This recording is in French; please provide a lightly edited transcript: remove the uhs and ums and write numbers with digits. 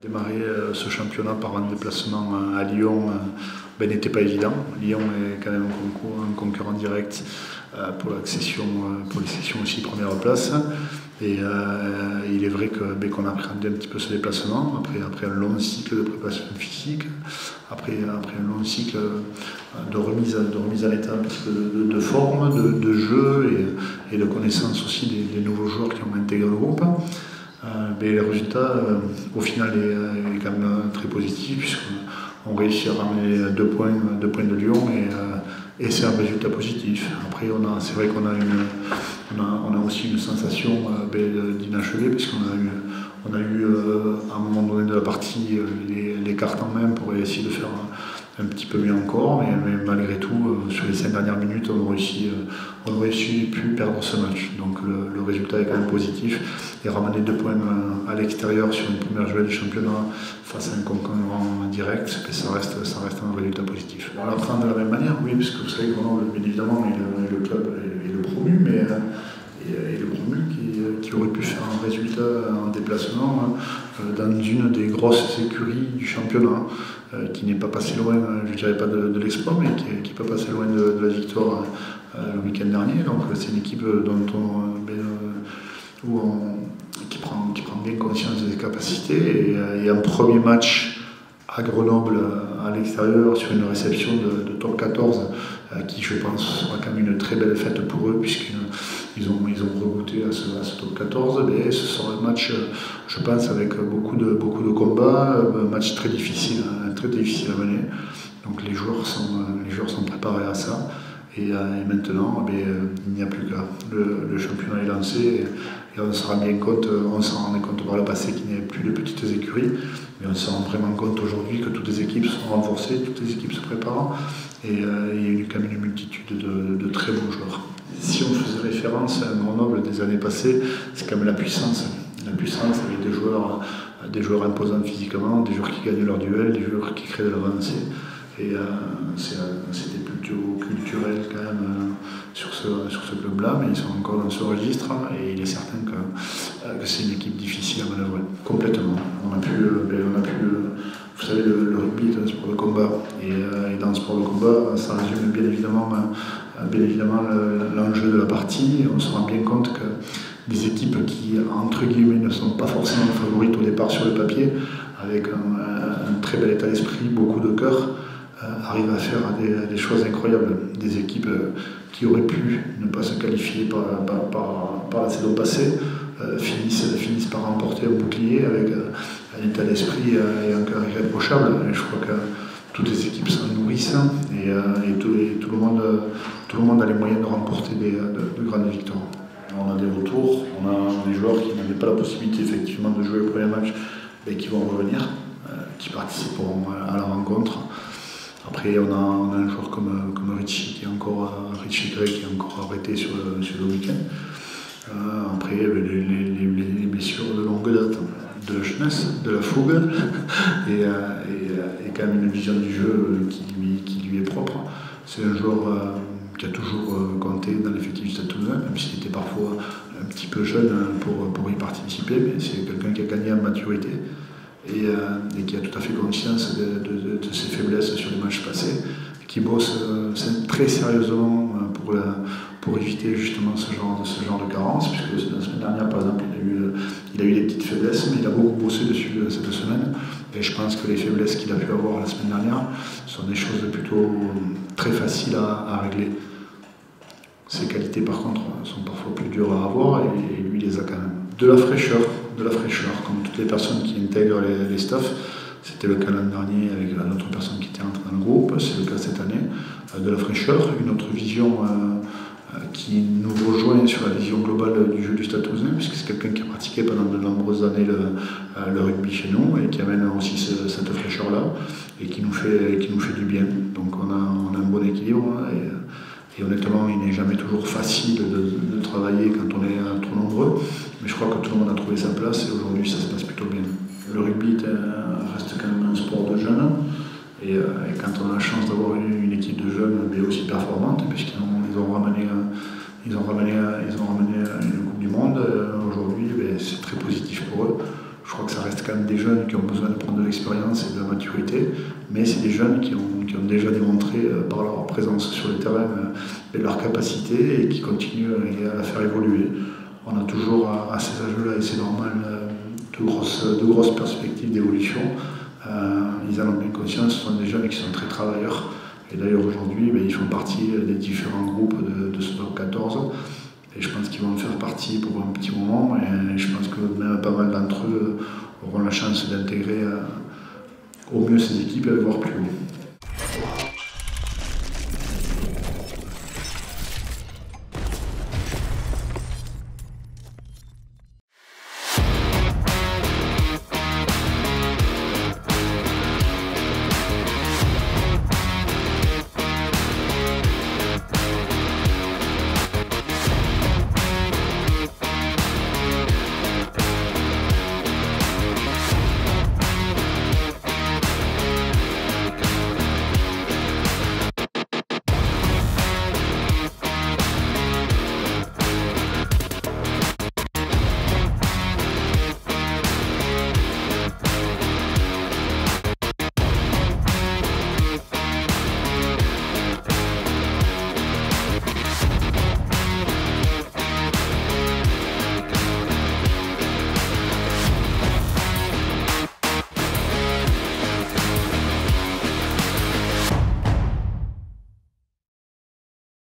Démarrer ce championnat par un déplacement à Lyon n'était pas évident. Lyon est quand même un concurrent direct pour l'accession, pour les sessions aussi première place. Et il est vrai qu'on a appréhendé un petit peu ce déplacement après un long cycle de préparation physique, après un long cycle de remise à l'état un petit peu de forme, de jeu et de connaissance aussi des nouveaux joueurs qui ont intégré le groupe. Mais le résultat, au final, est quand même très positif, puisqu'on réussit à ramener 2 points de Lyon et c'est un résultat positif. Après, c'est vrai qu'on a aussi une sensation d'inachevé, puisqu'on a eu à un moment donné de la partie les cartes en main pour essayer de faire un petit peu mieux encore, mais malgré tout, sur les 5 dernières minutes, on aurait pu perdre ce match. Donc le résultat est quand même positif. Et ramener 2 points à l'extérieur sur une première journée du championnat face à un concurrent direct, ça reste un résultat positif. On l'apprend de la même manière, oui, parce que vous savez, Grenoble, bien évidemment, est le club est le promu, mais le promu qui aurait pu faire un résultat en déplacement dans une des grosses écuries du championnat, qui n'est pas passé loin, je ne dirais pas de l'exploit, mais qui n'est pas passé loin de la victoire le week-end dernier. Donc c'est une équipe qui prend bien conscience des capacités. Et un premier match à Grenoble, à l'extérieur, sur une réception de top 14, qui je pense sera quand même une très belle fête pour eux, puisqu'ils ont regoûté à ce top 14. Mais ce sera un match, je pense, avec beaucoup de combats, un match très difficile à mener. Donc les joueurs sont préparés à ça. Et maintenant, il n'y a plus qu'à. Le championnat est lancé et on se rend bien compte, on s'en rendait compte par le passé qu'il n'y avait plus de petites écuries, mais on se rend vraiment compte aujourd'hui que toutes les équipes sont renforcées, toutes les équipes se préparent et il y a eu quand même une multitude de très bons joueurs. Si on faisait référence à Grenoble des années passées, c'est quand même la puissance. La puissance avec des joueurs imposants physiquement, des joueurs qui gagnent leur duel, des joueurs qui créent de l'avancée. Et c'était plutôt culturel quand même sur ce club-là, mais ils sont encore dans ce registre et il est certain que c'est une équipe difficile à manœuvrer, complètement. Vous savez, le rugby est un sport de combat et dans le sport de combat, ça résume bien évidemment l'enjeu de la partie. On se rend bien compte que des équipes qui, entre guillemets, ne sont pas forcément favorites au départ sur le papier, avec un très bel état d'esprit, beaucoup de cœur, arrivent à faire des choses incroyables. Des équipes qui auraient pu ne pas se qualifier par la saison passée finissent par remporter un bouclier avec un état d'esprit et un cœur irréprochable. Et je crois que toutes les équipes s'en nourrissent et tout le monde a les moyens de remporter de grandes victoires. On a des retours, on a des joueurs qui n'avaient pas la possibilité effectivement de jouer le premier match et qui vont revenir, qui participeront à la rencontre. Après, on a un joueur comme Richie Gray qui est encore arrêté sur le week-end. Après, les blessures de longue date, de la jeunesse, de la fougue, et quand même une vision du jeu qui lui est propre. C'est un joueur qui a toujours compté dans l'effectif du Stade Toulousain, même s'il était parfois un petit peu jeune pour y participer, mais c'est quelqu'un qui a gagné en maturité. Et qui a tout à fait conscience de ses faiblesses sur les matchs passés, et qui bosse très sérieusement pour éviter justement ce genre de carence, puisque la semaine dernière, par exemple, il a eu des petites faiblesses, mais il a beaucoup bossé dessus cette semaine, et je pense que les faiblesses qu'il a pu avoir la semaine dernière sont des choses plutôt très faciles à régler. Ses qualités, par contre, sont parfois plus dures à avoir, et lui, il les a quand même. De la fraîcheur, comme toutes les personnes qui intègrent les staffs. C'était le cas l'an dernier avec l'autre personne qui était entrée dans le groupe, c'est le cas cette année. De la fraîcheur, une autre vision qui nous rejoint sur la vision globale du jeu du Stade Toulousain, puisque c'est quelqu'un qui a pratiqué pendant de nombreuses années le rugby chez nous et qui amène aussi cette fraîcheur-là et qui nous fait du bien. Donc on a un bon équilibre et honnêtement, il n'est jamais toujours facile de travailler quand on est trop nombreux, mais je crois que tout le monde a trouvé sa place et aujourd'hui ça se passe plutôt bien. Le rugby reste quand même un sport de jeunes et quand on a la chance d'avoir une équipe de jeunes mais aussi performante, puisqu'ils ont ramené une Coupe du Monde, aujourd'hui c'est très positif pour eux. Je crois que ça reste quand même des jeunes qui ont besoin de prendre de l'expérience et de la maturité, mais c'est des jeunes qui ont déjà démontré par leur présence sur le terrain et leur capacité et qui continuent à la faire évoluer. On a toujours à ces âges-là, et c'est normal, de grosses perspectives d'évolution. Ils en ont bien conscience, ce sont des jeunes qui sont très travailleurs. Et d'ailleurs aujourd'hui, ils font partie des différents groupes de ce top 14. Et je pense qu'ils vont en faire partie pour un petit moment. Et je pense que même pas mal d'entre eux auront la chance d'intégrer au mieux ces équipes et de voir plus haut.